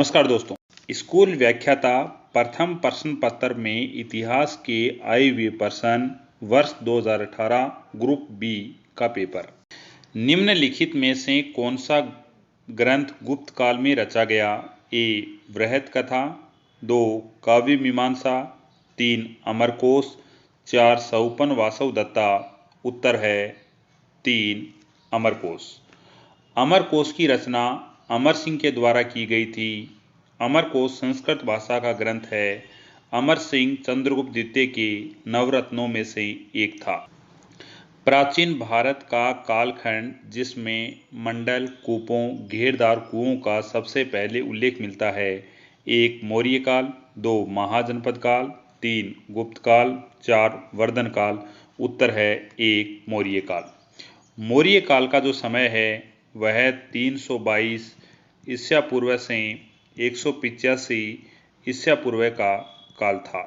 नमस्कार दोस्तों। स्कूल व्याख्याता प्रथम प्रश्न पत्र में इतिहास के आए हुए प्रश्न वर्ष 2018 ग्रुप बी का पेपर। निम्नलिखित में से कौन सा ग्रंथ गुप्त काल में रचा गया? ए. बृहत कथा, 2. काव्य मीमांसा, 3. अमरकोश, 4. सऊपन वासव दत्ता। उत्तर है 3. अमरकोश। अमरकोश की रचना अमर सिंह के द्वारा की गई थी। अमरकोश संस्कृत भाषा का ग्रंथ है। अमर सिंह चंद्रगुप्त द्वितीय के नवरत्नों में से एक था। प्राचीन भारत का कालखंड जिसमें मंडल, कूपों, घेरदार कुओं का सबसे पहले उल्लेख मिलता है। 1. मौर्य काल, 2. महाजनपद काल, 3. गुप्त काल, 4. वर्धन काल। उत्तर है 1. मौर्य काल। मौर्य काल का जो समय है वह 322 ईसा पूर्व से 185 ईसा पूर्व का काल था।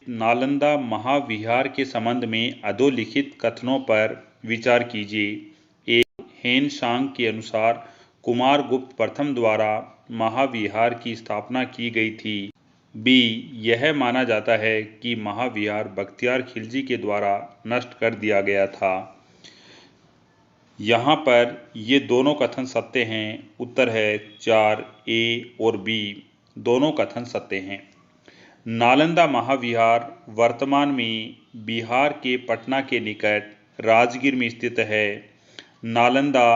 नालंदा महाविहार के संबंध में अधोलिखित कथनों पर विचार कीजिए। ए. हेन सांग के अनुसार कुमारगुप्त प्रथम द्वारा महाविहार की स्थापना की गई थी। बी. यह माना जाता है कि महाविहार बख्तियार खिलजी के द्वारा नष्ट कर दिया गया था। यहाँ पर ये दोनों कथन सत्य हैं। उत्तर है 4. ए और बी दोनों कथन सत्य हैं। नालंदा महाविहार वर्तमान में बिहार के पटना के निकट राजगीर में स्थित है। नालंदा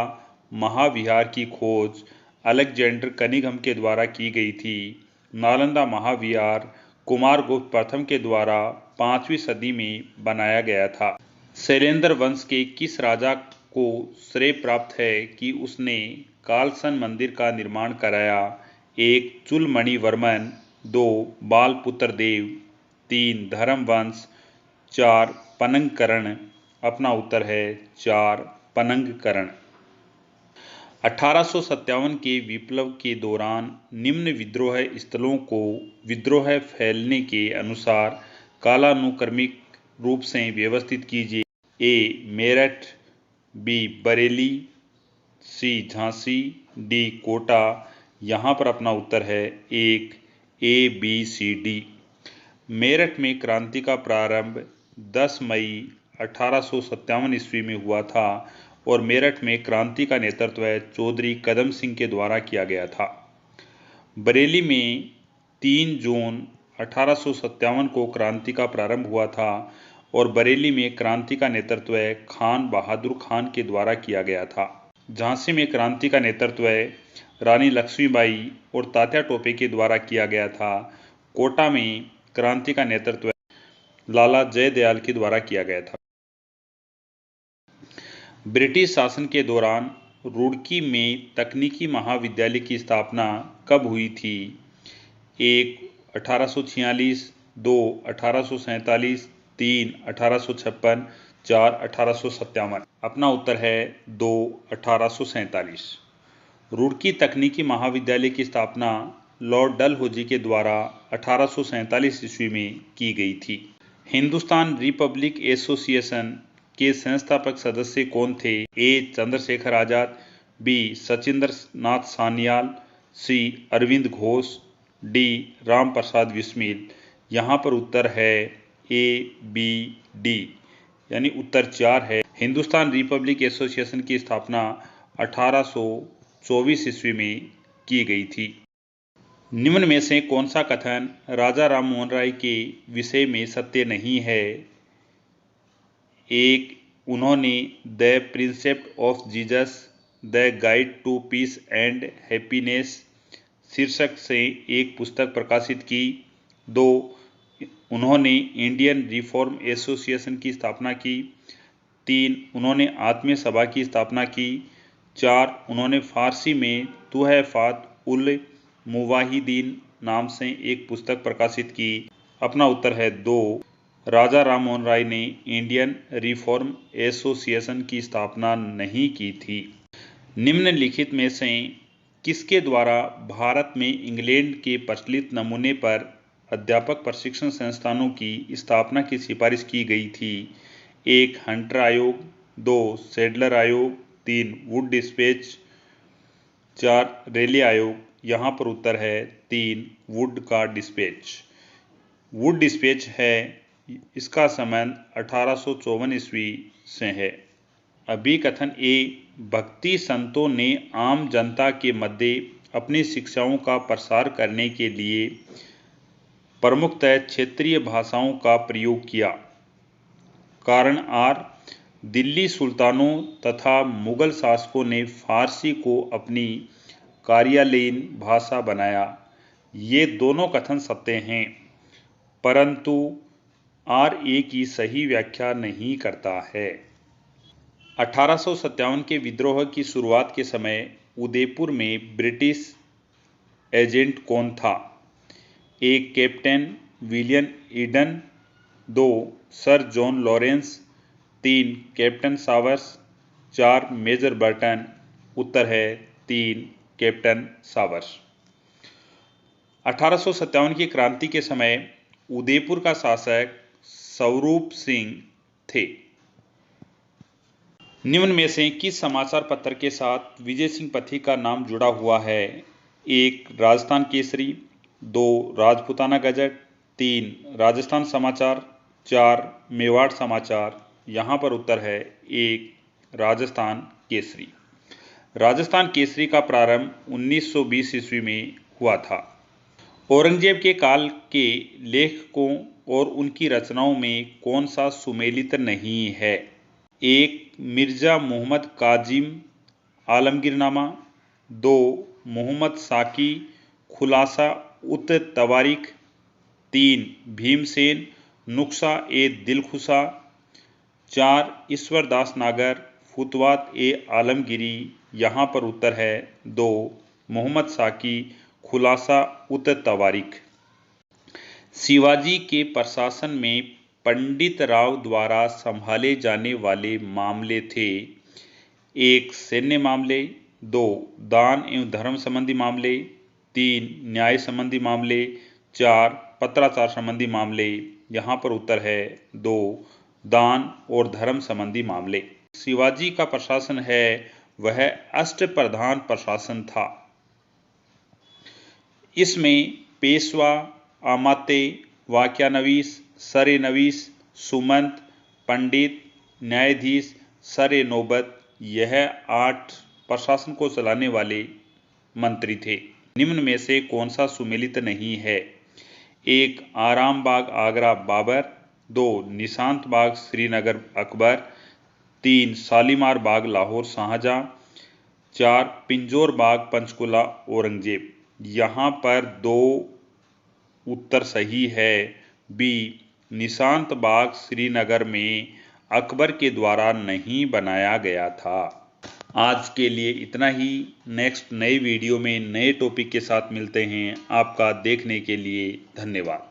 महाविहार की खोज अलेक्जेंडर कनिंघम के द्वारा की गई थी। नालंदा महाविहार कुमारगुप्त प्रथम के द्वारा 5वीं सदी में बनाया गया था। शैलेंद्र वंश के किस राजा को श्रेय प्राप्त है कि उसने कालसन मंदिर का निर्माण कराया? 1. चुलमणि वर्मन, 2. बालपुत्र देव, 3. धर्मवंश, 4. पनंगकर्ण। अपना उत्तर है 4. पनंगकर्ण। 1857 के विप्लव के दौरान निम्न विद्रोह स्थलों को विद्रोह फैलने के अनुसार कालानुक्रमिक रूप से व्यवस्थित कीजिए। ए. मेरठ, बी. बरेली, सी. झांसी, डी. कोटा। यहाँ पर अपना उत्तर है 1. ए, बी, सी, डी। मेरठ में क्रांति का प्रारंभ 10 मई 1857 ईस्वी में हुआ था और मेरठ में क्रांति का नेतृत्व चौधरी कदम सिंह के द्वारा किया गया था। बरेली में 3 जून 1857 को क्रांति का प्रारंभ हुआ था और बरेली में क्रांति का नेतृत्व खान बहादुर खान के द्वारा किया गया था। झांसी में क्रांति का नेतृत्व रानी लक्ष्मीबाई और तात्या टोपे के द्वारा किया गया था। कोटा में क्रांति का नेतृत्व लाला जयदयाल के द्वारा किया गया था। ब्रिटिश शासन के दौरान रुड़की में तकनीकी महाविद्यालय की स्थापना कब हुई थी? 1. 1846, 2. 1847, 3. 1856, 4. 1857। अपना उत्तर है 2. 1847। रुड़की तकनीकी महाविद्यालय की स्थापना लॉर्ड डलहौजी के द्वारा 1847 ईस्वी में की गई थी। हिंदुस्तान रिपब्लिक एसोसिएशन के संस्थापक सदस्य कौन थे? ए. चंद्रशेखर आजाद, बी. सचिंद्र नाथ सान्याल, सी. अरविंद घोष, डी. राम प्रसाद बिस्मिल। यहाँ पर उत्तर है ए, बी, डी यानी उत्तर 4 है। हिंदुस्तान रिपब्लिक एसोसिएशन की स्थापना 1824 ईस्वी में की गई थी। निम्न में से कौन सा कथन राजा राम मोहन राय के विषय में सत्य नहीं है? 1. उन्होंने the precept of Jesus the guide to peace and happiness शीर्षक से एक पुस्तक प्रकाशित की। 2. उन्होंने इंडियन रिफॉर्म एसोसिएशन की स्थापना की। 3. उन्होंने आत्मीय सभा की स्थापना की। 4. उन्होंने फारसी में तुहफ़ात उल मुवाहिदीन नाम से एक पुस्तक प्रकाशित की। अपना उत्तर है 2. राजा राम मोहन राय ने इंडियन रिफॉर्म एसोसिएशन की स्थापना नहीं की थी। निम्नलिखित में से किसके द्वारा भारत में इंग्लैंड के प्रचलित नमूने पर अध्यापक प्रशिक्षण संस्थानों की स्थापना की सिफारिश की गई थी? 1. हंटर आयोग, 2. सैडलर आयोग, 3. Wood dispatch, 4. रेले आयोग। यहाँ पर उत्तर है 3 वुड का डिस्पैच। वुड डिस्पैच है, इसका संबंध 1854 ईस्वी से है। अभिकथन ए, भक्ति संतों ने आम जनता के मध्य अपनी शिक्षाओं का प्रसार करने के लिए प्रमुखतः क्षेत्रीय भाषाओं का प्रयोग किया। कारण आर, दिल्ली सुल्तानों तथा मुगल शासकों ने फारसी को अपनी कार्यालयीन भाषा बनाया। ये दोनों कथन सत्य हैं, परंतु आर ए की सही व्याख्या नहीं करता है। 1857 के विद्रोह की शुरुआत के समय उदयपुर में ब्रिटिश एजेंट कौन था? 1 captain William Eden, 2 sir John Lawrence, 3 captain Sawers, 4 major Burton. उत्तर है 3 कैप्टन सावर्स। 1857 की क्रांति के समय उदयपुर का शासक स्वरूप सिंह थे। निम्न में से किस समाचार पत्र के साथ विजय सिंह पथिक का नाम जुड़ा हुआ है? 1 राजस्थान केसरी, 2 राजपूताना गजट, 3 राजस्थान समाचार, 4 मेवाड़ समाचार। यहाँ पर उत्तर है 1 राजस्थान केसरी। राजस्थान केसरी का प्रारंभ 1920 ईस्वी में हुआ था। औरंगजेब के काल के लेखकों और उनकी रचनाओं में कौन सा सुमेलित नहीं है? 1 मिर्जा मोहम्मद काजिम आलमगीरनामा, 2 मोहम्मद साकी खुलासा उत तवारीख, 3 भीमसेन नुस्खा ए दिलखुशा, 4 ईश्वरदास नागर फुतवात ए आलमगीरी। यहाँ पर उत्तर है 2 मोहम्मद साकी खुलासा उत तवारीख। शिवाजी के प्रशासन में पंडित राव द्वारा संभाले जाने वाले मामले थे? 1 सैन्य मामले, 2 दान एवं धर्म संबंधी मामले, 3 न्याय संबंधी मामले, 4 पत्राचार संबंधी मामले। यहाँ पर उत्तर है 2 दान और धर्म संबंधी मामले। शिवाजी का प्रशासन है वह अष्टप्रधान प्रशासन था। इसमें पेशवा, आमात्य, वाक्यानवीस, सरे नवीस, सुमंत, पंडित, न्यायाधीश, सरे नौबत, यह 8 प्रशासन को चलाने वाले मंत्री थे। निम्न में से कौन सा सुमेलित नहीं है? 1 आराम बाग आगरा बाबर, 2 निशांत बाग श्रीनगर अकबर, 3 शालीमार बाग लाहौर शाहजहां, 4 पिंजौर बाग पंचकुला औरंगजेब। यहाँ पर 2 उत्तर सही है। बी निशांत बाग श्रीनगर में अकबर के द्वारा नहीं बनाया गया था। आज के लिए इतना ही। नेक्स्ट नए वीडियो में नए टॉपिक के साथ मिलते हैं। आपका देखने के लिए धन्यवाद।